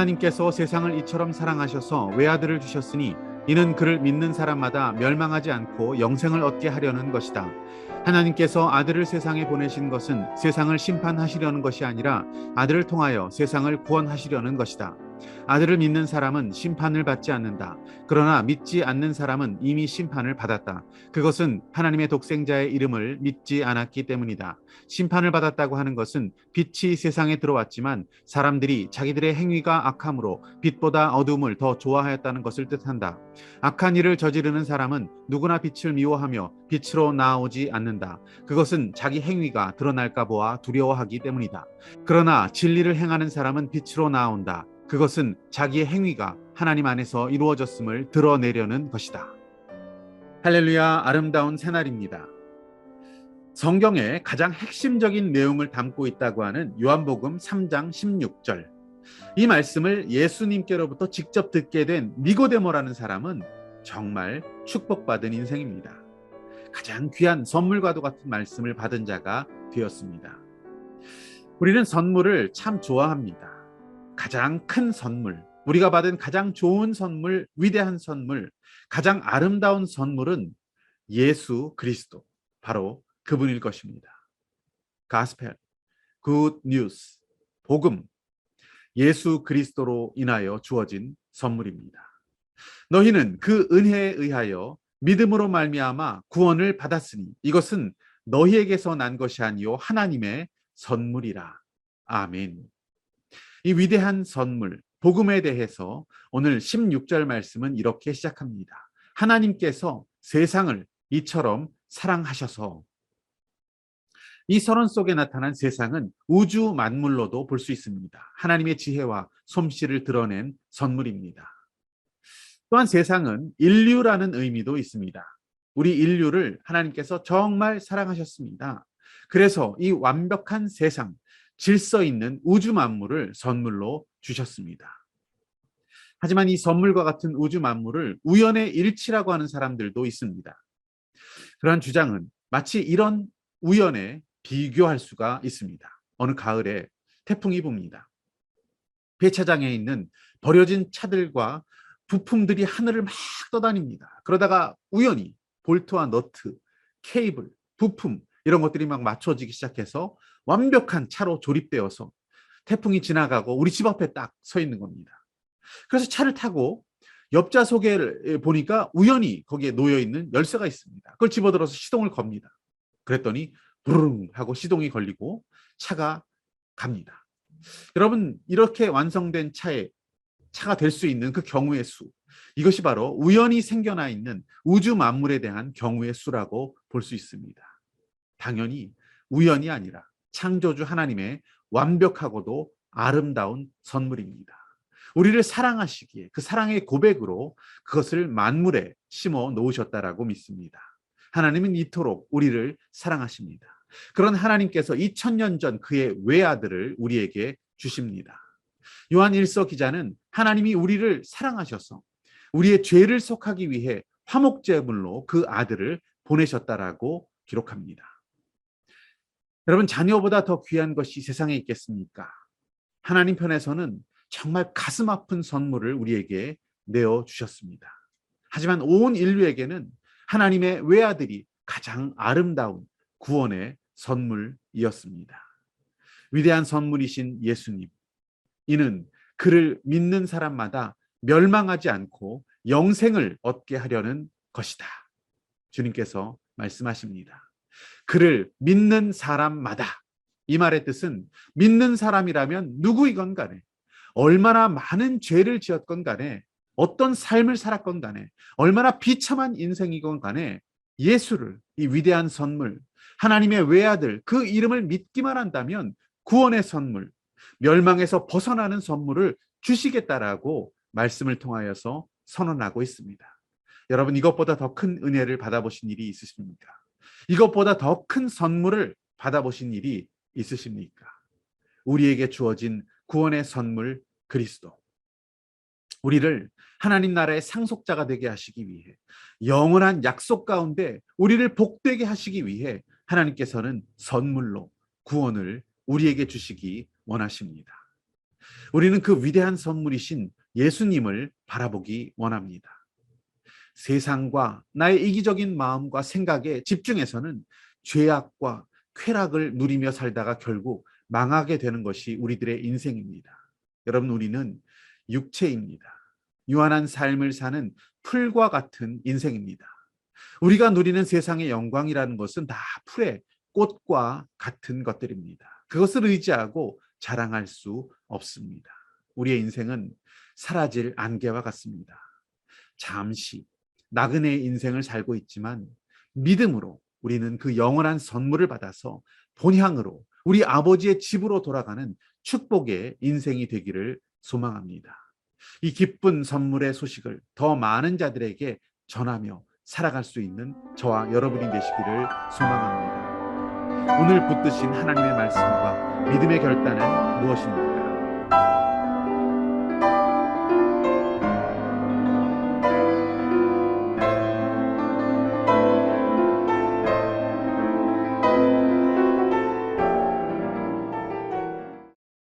하나님께서 세상을 이처럼 사랑하셔서 외아들을 주셨으니 이는 그를 믿는 사람마다 멸망하지 않고 영생을 얻게 하려는 것이다. 하나님께서 아들을 세상에 보내신 것은 세상을 심판하시려는 것이 아니라 아들을 통하여 세상을 구원하시려는 것이다. 아들을 믿는 사람은 심판을 받지 않는다. 그러나 믿지 않는 사람은 이미 심판을 받았다. 그것은 하나님의 독생자의 이름을 믿지 않았기 때문이다. 심판을 받았다고 하는 것은 빛이 세상에 들어왔지만 사람들이 자기들의 행위가 악함으로 빛보다 어둠을 더 좋아하였다는 것을 뜻한다. 악한 일을 저지르는 사람은 누구나 빛을 미워하며 빛으로 나오지 않는다. 그것은 자기 행위가 드러날까 보아 두려워하기 때문이다. 그러나 진리를 행하는 사람은 빛으로 나온다. 그것은 자기의 행위가 하나님 안에서 이루어졌음을 드러내려는 것이다. 할렐루야, 아름다운 새날입니다. 성경에 가장 핵심적인 내용을 담고 있다고 하는 요한복음 3장 16절. 이 말씀을 예수님께로부터 직접 듣게 된 니고데모라는 사람은 정말 축복받은 인생입니다. 가장 귀한 선물과도 같은 말씀을 받은 자가 되었습니다. 우리는 선물을 참 좋아합니다. 가장 큰 선물, 우리가 받은 가장 좋은 선물, 위대한 선물, 가장 아름다운 선물은 예수 그리스도, 바로 그분일 것입니다. 가스펠, 굿 뉴스, 복음, 예수 그리스도로 인하여 주어진 선물입니다. 너희는 그 은혜에 의하여 믿음으로 말미암아 구원을 받았으니 이것은 너희에게서 난 것이 아니요 하나님의 선물이라. 아멘. 이 위대한 선물, 복음에 대해서 오늘 16절 말씀은 이렇게 시작합니다. 하나님께서 세상을 이처럼 사랑하셔서. 이 서론 속에 나타난 세상은 우주 만물로도 볼 수 있습니다. 하나님의 지혜와 솜씨를 드러낸 선물입니다. 또한 세상은 인류라는 의미도 있습니다. 우리 인류를 하나님께서 정말 사랑하셨습니다. 그래서 이 완벽한 세상, 질서 있는 우주 만물을 선물로 주셨습니다. 하지만 이 선물과 같은 우주 만물을 우연의 일치라고 하는 사람들도 있습니다. 그러한 주장은 마치 이런 우연에 비교할 수가 있습니다. 어느 가을에 태풍이 붑니다. 배차장에 있는 버려진 차들과 부품들이 하늘을 막 떠다닙니다. 그러다가 우연히 볼트와 너트, 케이블, 부품 이런 것들이 막 맞춰지기 시작해서 완벽한 차로 조립되어서 태풍이 지나가고 우리 집 앞에 딱 서 있는 겁니다. 그래서 차를 타고 옆좌석에 보니까 우연히 거기에 놓여 있는 열쇠가 있습니다. 그걸 집어들어서 시동을 겁니다. 그랬더니 부르릉 하고 시동이 걸리고 차가 갑니다. 여러분, 이렇게 완성된 차가 될 수 있는 그 경우의 수, 이것이 바로 우연히 생겨나 있는 우주 만물에 대한 경우의 수라고 볼 수 있습니다. 당연히 우연이 아니라 창조주 하나님의 완벽하고도 아름다운 선물입니다. 우리를 사랑하시기에 그 사랑의 고백으로 그것을 만물에 심어 놓으셨다라고 믿습니다. 하나님은 이토록 우리를 사랑하십니다. 그런 하나님께서 2000년 전 그의 외아들을 우리에게 주십니다. 요한 1서 기자는 하나님이 우리를 사랑하셔서 우리의 죄를 속하기 위해 화목제물로 그 아들을 보내셨다라고 기록합니다. 여러분, 자녀보다 더 귀한 것이 세상에 있겠습니까? 하나님 편에서는 정말 가슴 아픈 선물을 우리에게 내어주셨습니다. 하지만 온 인류에게는 하나님의 외아들이 가장 아름다운 구원의 선물이었습니다. 위대한 선물이신 예수님, 이는 그를 믿는 사람마다 멸망하지 않고 영생을 얻게 하려는 것이다. 주님께서 말씀하십니다. 그를 믿는 사람마다, 이 말의 뜻은 믿는 사람이라면 누구이건 간에, 얼마나 많은 죄를 지었건 간에, 어떤 삶을 살았건 간에, 얼마나 비참한 인생이건 간에 예수를, 이 위대한 선물, 하나님의 외아들, 그 이름을 믿기만 한다면 구원의 선물, 멸망에서 벗어나는 선물을 주시겠다라고 말씀을 통하여서 선언하고 있습니다. 여러분, 이것보다 더 큰 은혜를 받아보신 일이 있으십니까? 이것보다 더 큰 선물을 받아보신 일이 있으십니까? 우리에게 주어진 구원의 선물 그리스도, 우리를 하나님 나라의 상속자가 되게 하시기 위해, 영원한 약속 가운데 우리를 복되게 하시기 위해 하나님께서는 선물로 구원을 우리에게 주시기 원하십니다. 우리는 그 위대한 선물이신 예수님을 바라보기 원합니다. 세상과 나의 이기적인 마음과 생각에 집중해서는 죄악과 쾌락을 누리며 살다가 결국 망하게 되는 것이 우리들의 인생입니다. 여러분, 우리는 육체입니다. 유한한 삶을 사는 풀과 같은 인생입니다. 우리가 누리는 세상의 영광이라는 것은 다 풀의 꽃과 같은 것들입니다. 그것을 의지하고 자랑할 수 없습니다. 우리의 인생은 사라질 안개와 같습니다. 잠시 나그네의 인생을 살고 있지만 믿음으로 우리는 그 영원한 선물을 받아서 본향으로 우리 아버지의 집으로 돌아가는 축복의 인생이 되기를 소망합니다. 이 기쁜 선물의 소식을 더 많은 자들에게 전하며 살아갈 수 있는 저와 여러분이 되시기를 소망합니다. 오늘 붙드신 하나님의 말씀과 믿음의 결단은 무엇입니까?